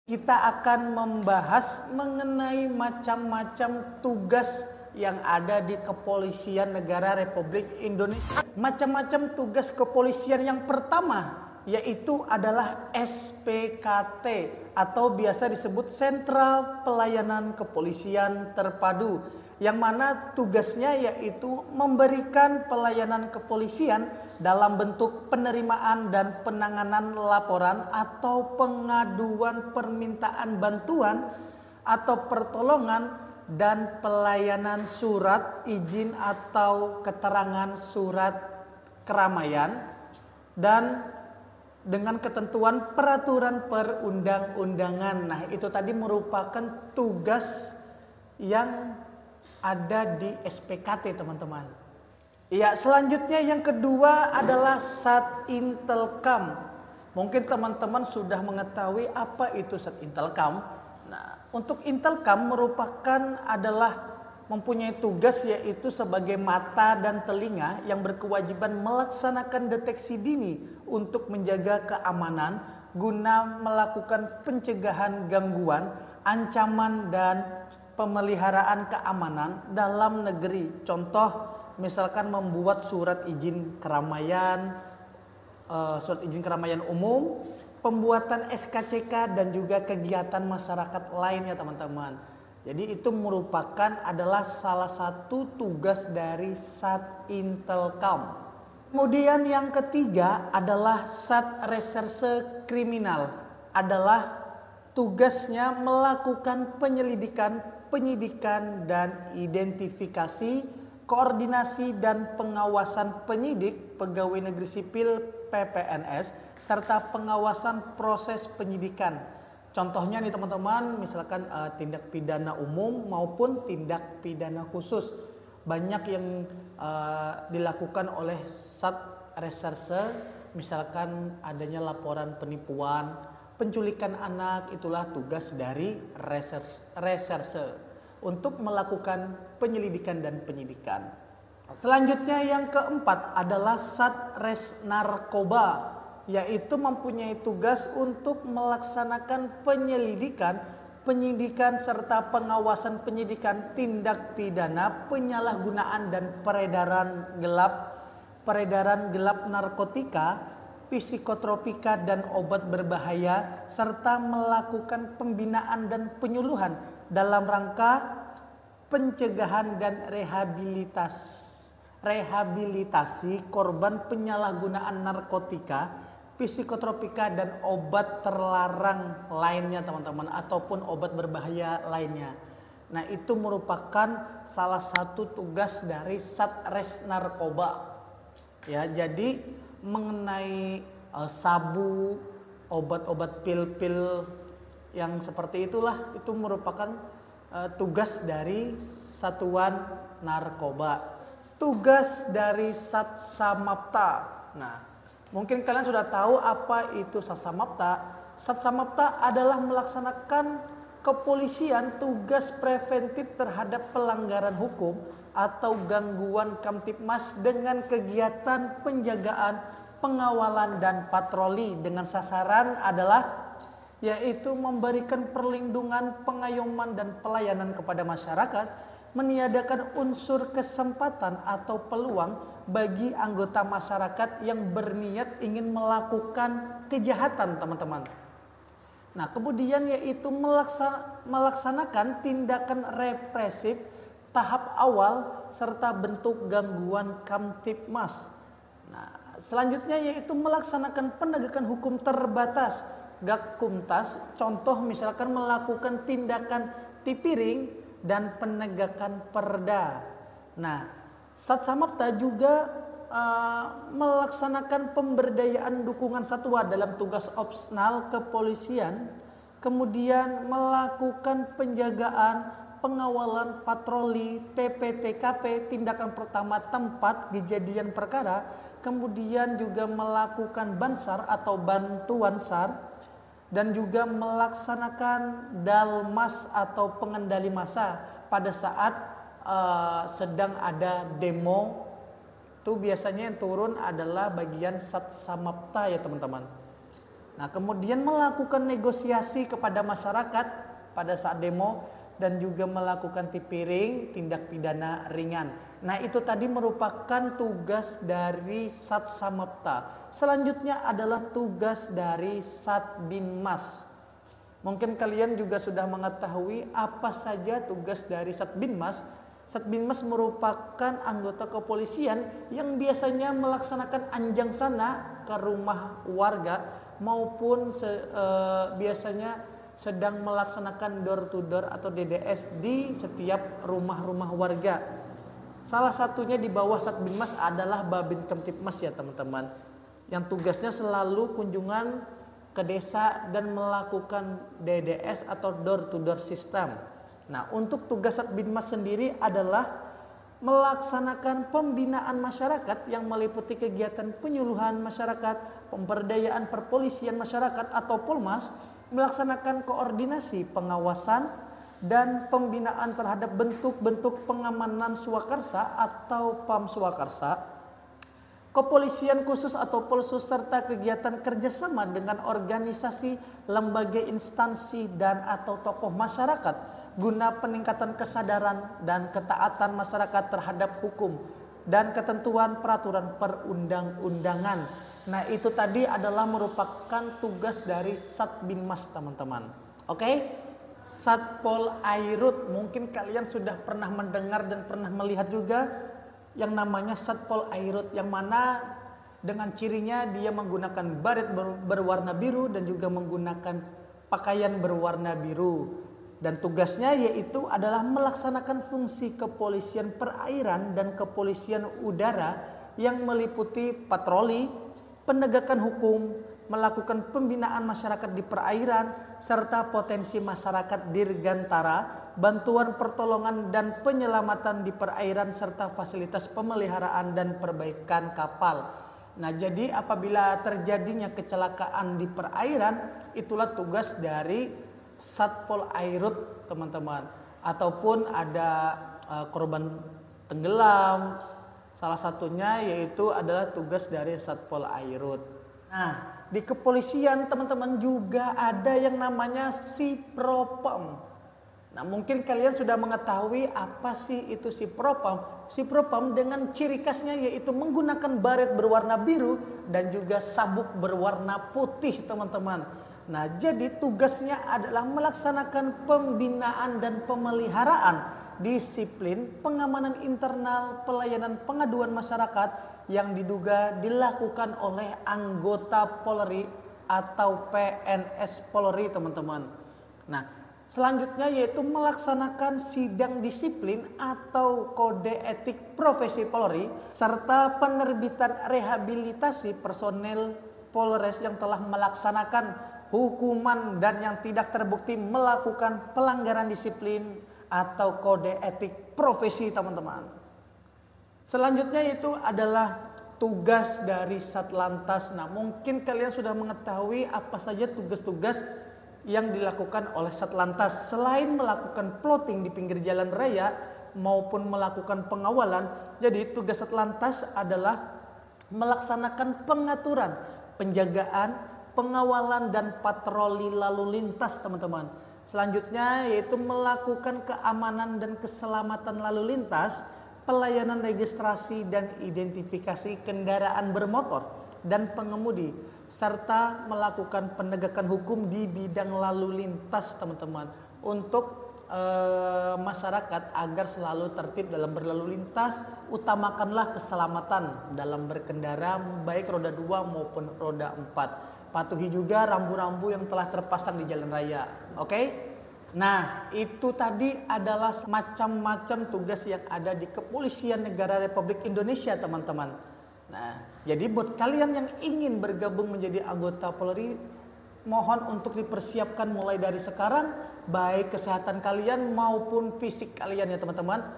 Kita akan membahas mengenai macam-macam tugas yang ada di Kepolisian Negara Republik Indonesia. Macam-macam tugas kepolisian yang pertama yaitu adalah SPKT atau biasa disebut Sentra Pelayanan Kepolisian Terpadu, yang mana tugasnya yaitu memberikan pelayanan kepolisian dalam bentuk penerimaan dan penanganan laporan atau pengaduan permintaan bantuan atau pertolongan dan pelayanan surat izin atau keterangan surat keramaian dan dengan ketentuan peraturan perundang-undangan. Nah, itu tadi merupakan tugas yang ada di SPKT, teman-teman. Ya, selanjutnya yang kedua adalah Satintelkam. Mungkin teman-teman sudah mengetahui apa itu Satintelkam. Nah, untuk Intelkam adalah mempunyai tugas yaitu sebagai mata dan telinga yang berkewajiban melaksanakan deteksi dini untuk menjaga keamanan guna melakukan pencegahan gangguan, ancaman dan pemeliharaan keamanan dalam negeri. Contoh misalkan membuat surat izin keramaian umum, pembuatan SKCK dan juga kegiatan masyarakat lainnya, teman-teman. Jadi itu adalah salah satu tugas dari Satintelkam. Kemudian yang ketiga adalah Satreserse Kriminal. Adalah tugasnya melakukan penyelidikan, penyidikan dan identifikasi, koordinasi dan pengawasan penyidik, pegawai negeri sipil PPNS, serta pengawasan proses penyidikan. Contohnya nih teman-teman, misalkan tindak pidana umum maupun tindak pidana khusus. Banyak yang dilakukan oleh Satreserse, misalkan adanya laporan penipuan, penculikan anak, itulah tugas dari reserse untuk melakukan penyelidikan dan penyidikan. Selanjutnya yang keempat adalah Satres Narkoba, yaitu mempunyai tugas untuk melaksanakan penyelidikan, penyidikan serta pengawasan penyidikan tindak pidana penyalahgunaan dan peredaran gelap narkotika, psikotropika dan obat berbahaya, serta melakukan pembinaan dan penyuluhan dalam rangka pencegahan dan rehabilitasi korban penyalahgunaan narkotika, psikotropika dan obat terlarang lainnya, teman-teman, ataupun obat berbahaya lainnya. Nah, itu merupakan salah satu tugas dari Satres Narkoba. Ya, jadi mengenai sabu, obat-obat pil-pil yang seperti itulah, itu merupakan tugas dari Satuan Narkoba. Tugas dari Satsamapta. Nah, mungkin kalian sudah tahu apa itu Satsamapta. Satsamapta adalah melaksanakan kepolisian tugas preventif terhadap pelanggaran hukum atau gangguan Kamtibmas dengan kegiatan penjagaan, pengawalan dan patroli dengan sasaran adalah yaitu memberikan perlindungan, pengayoman dan pelayanan kepada masyarakat, meniadakan unsur kesempatan atau peluang bagi anggota masyarakat yang berniat ingin melakukan kejahatan, teman-teman. Nah, kemudian yaitu melaksanakan tindakan represif tahap awal serta bentuk gangguan Kamtibmas. Nah, selanjutnya yaitu melaksanakan penegakan hukum terbatas Gakumtas, contoh misalkan melakukan tindakan tipiring dan penegakan perda. Nah, Satsamapta juga melaksanakan pemberdayaan dukungan satwa dalam tugas opsional kepolisian, kemudian melakukan penjagaan, pengawalan, patroli, TPTKP, tindakan pertama tempat kejadian perkara, kemudian juga melakukan bansar atau bantuan SAR, dan juga melaksanakan dalmas atau pengendali massa pada saat sedang ada demo. Itu biasanya yang turun adalah bagian Satsamapta, ya teman-teman. Nah, kemudian melakukan negosiasi kepada masyarakat pada saat demo dan juga melakukan tipiring tindak pidana ringan. Nah, itu tadi merupakan tugas dari Satsamapta. Selanjutnya adalah tugas dari Satbinmas. Mungkin kalian juga sudah mengetahui apa saja tugas dari Satbinmas. Satbinmas merupakan anggota kepolisian yang biasanya melaksanakan anjang sana ke rumah warga maupun biasanya sedang melaksanakan door to door atau DDS di setiap rumah-rumah warga. Salah satunya di bawah Satbinmas adalah Babin Kamtipmas ya teman-teman, yang tugasnya selalu kunjungan ke desa dan melakukan DDS atau door to door system. Nah, untuk tugas Satbinmas sendiri adalah melaksanakan pembinaan masyarakat yang meliputi kegiatan penyuluhan masyarakat, pemberdayaan perpolisian masyarakat atau Polmas, melaksanakan koordinasi pengawasan dan pembinaan terhadap bentuk-bentuk pengamanan swakarsa atau PAM swakarsa, kepolisian khusus atau Polsus, serta kegiatan kerjasama dengan organisasi, lembaga, instansi, dan atau tokoh masyarakat guna peningkatan kesadaran dan ketaatan masyarakat terhadap hukum dan ketentuan peraturan perundang-undangan. Nah, itu tadi adalah merupakan tugas dari Satbinmas teman-teman. Oke? Satpol Airut, mungkin kalian sudah pernah mendengar dan pernah melihat juga yang namanya Satpol Airut, yang mana dengan cirinya dia menggunakan baret berwarna biru dan juga menggunakan pakaian berwarna biru. Dan tugasnya yaitu adalah melaksanakan fungsi kepolisian perairan dan kepolisian udara yang meliputi patroli, penegakan hukum, melakukan pembinaan masyarakat di perairan, serta potensi masyarakat dirgantara, bantuan pertolongan dan penyelamatan di perairan, serta fasilitas pemeliharaan dan perbaikan kapal. Nah, jadi apabila terjadinya kecelakaan di perairan, itulah tugas dari Satpol Airut teman-teman. Ataupun ada korban tenggelam, salah satunya yaitu adalah tugas dari Satpol Airut. Nah, di kepolisian teman-teman juga ada yang namanya Sipropam. Nah, mungkin kalian sudah mengetahui apa sih itu Sipropam. Sipropam dengan ciri khasnya yaitu menggunakan baret berwarna biru dan juga sabuk berwarna putih teman-teman. Nah, jadi tugasnya adalah melaksanakan pembinaan dan pemeliharaan disiplin pengamanan internal pelayanan pengaduan masyarakat yang diduga dilakukan oleh anggota Polri atau PNS Polri teman-teman. Nah, selanjutnya yaitu melaksanakan sidang disiplin atau kode etik profesi Polri serta penerbitan rehabilitasi personel Polres yang telah melaksanakan hukuman dan yang tidak terbukti melakukan pelanggaran disiplin atau kode etik profesi teman-teman. Selanjutnya itu adalah tugas dari Satlantas. Nah, mungkin kalian sudah mengetahui apa saja tugas-tugas yang dilakukan oleh Satlantas. Selain melakukan plotting di pinggir jalan raya maupun melakukan pengawalan, jadi tugas Satlantas adalah melaksanakan pengaturan, penjagaan, pengawalan dan patroli lalu lintas teman-teman. Selanjutnya yaitu melakukan keamanan dan keselamatan lalu lintas, pelayanan registrasi dan identifikasi kendaraan bermotor dan pengemudi, serta melakukan penegakan hukum di bidang lalu lintas teman-teman untuk masyarakat agar selalu tertib dalam berlalu lintas. Utamakanlah keselamatan dalam berkendara baik roda 2 maupun roda 4. Patuhi juga rambu-rambu yang telah terpasang di jalan raya. Oke? Nah, itu tadi adalah macam-macam tugas yang ada di Kepolisian Negara Republik Indonesia, teman-teman. Nah, jadi buat kalian yang ingin bergabung menjadi anggota Polri, mohon untuk dipersiapkan mulai dari sekarang, baik kesehatan kalian maupun fisik kalian ya teman-teman.